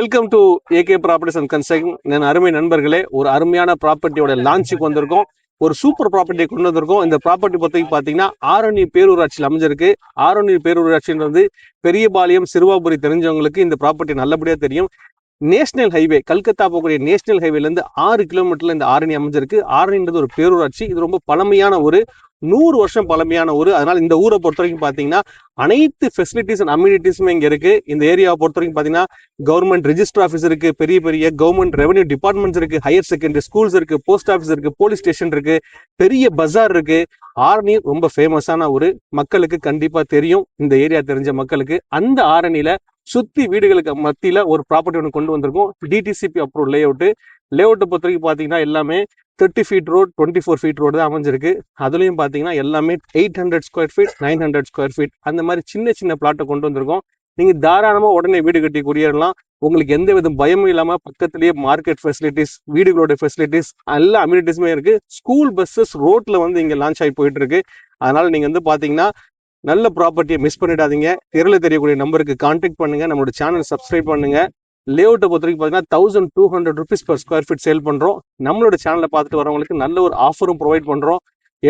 Welcome to AK properties and construction. என் அருமை நண்பர்களே, ஒரு அருமையான ப்ராப்பர்ட்டியோட லான்ச்சுக்கு வந்திருக்கோம். ஒரு சூப்பர் ப்ராப்பர்ட்டியை கொண்டு வந்திருக்கோம். இந்த ப்ராப்பர்ட்டி பொறுத்தவரைக்கும் பார்த்தீங்கன்னா ஆரணி பேரூராட்சியில் அமைஞ்சிருக்கு. ஆரணி பேரூராட்சின்றது பெரியபாளையம் சிறுவாபுரி தெரிஞ்சவங்களுக்கு இந்த ப்ராப்பர்ட்டி நல்லபடியாக தெரியும். நேஷனல் ஹைவே, கல்கத்தா போகக்கூடிய நேஷனல் ஹைவேலேருந்து 6 கிலோமீட்டர்ல இந்த ஆரணி அமைஞ்சிருக்கு. ஆரணின்றது ஒரு பேரூராட்சி. இது ரொம்ப பழமையான ஒரு 100 வருஷம் பழமையான ஊர். அதனால இந்த ஊரை பொறுத்த வரைக்கும் பார்த்தீங்கன்னா அனைத்து ஃபெசிலிட்டிஸ் அண்ட் அம்யூனிட்டிஸுமே இங்கே இருக்கு. இந்த ஏரியாவை பொறுத்த வரைக்கும் பார்த்தீங்கன்னா கவர்மெண்ட் ரெஜிஸ்டர் ஆஃபீஸ் இருக்கு, பெரிய பெரிய கவர்மெண்ட் ரெவன்யூ டிபார்ட்மெண்ட்ஸ் இருக்கு, ஹையர் செகண்டரி ஸ்கூல்ஸ் இருக்கு, போஸ்ட் ஆஃபீஸ் இருக்கு, போலீஸ் ஸ்டேஷன் இருக்கு, பெரிய பஜார் இருக்கு. ஆரணி ரொம்ப ஃபேமஸான ஒரு மக்களுக்கு கண்டிப்பா தெரியும். இந்த ஏரியா தெரிஞ்ச மக்களுக்கு அந்த ஆரணியில சுத்தி வீடுகளுக்கு மத்தியில ஒரு ப்ராப்பர்ட்டி ஒன்று கொண்டு வந்திருக்கும். டிடிசிபி அப்ரூவ் லே அவுட்டை பொறுத்த வரைக்கும் பார்த்தீங்கன்னா எல்லாமே 30 ஃபீட் ரோட், 24 ஃபீட் ரோடு தான் அமைஞ்சிருக்கு. அதுலயும் பார்த்தீங்கன்னா எல்லாமே 800 ஸ்கொயர் ஃபீட், 900 ஸ்கொயர் ஃபீட் அந்த மாதிரி சின்ன சின்ன பிளாட்டை கொண்டு வந்திருக்கோம். நீங்க தாராளமா உடனே வீடு கட்டி குடியேறலாம். உங்களுக்கு எந்த வித பயமும் இல்லாம பக்கத்திலேயே மார்க்கெட் ஃபெசிலிட்டிஸ், வீடுகளோட ஃபெசிலிட்டிஸ், எல்லா அம்யூனிட்டிஸுமே இருக்கு. ஸ்கூல் பஸ்ஸஸ் ரோட்ல வந்து இங்க லான்ச் ஆகி போயிட்டு இருக்கு. அதனால நீங்க வந்து பாத்தீங்கன்னா நல்ல ப்ராப்பர்ட்டியை மிஸ் பண்ணிடாதீங்க. திரையில தெரியக்கூடிய நம்பருக்கு கான்டாக்ட் பண்ணுங்க. நம்மளோட சேனல் சப்ஸ்கிரைப் பண்ணுங்க. லேஅவுட்டை பொறுத்த வரைக்கும் பார்த்தீங்கன்னா 1200 rupees per square feet sale பண்றோம். நம்மளோட சேனலை பார்த்துட்டு வரவங்களுக்கு நல்ல ஒரு ஆஃபரும் ப்ரொவைட் பண்றோம்.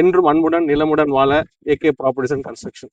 என்றும் அன்புடன் நிலமுடன் வாழ ஏகே ப்ராப்பர்ட்டிஸ் அண்ட் கன்ஸ்ட்ரக்ஷன்.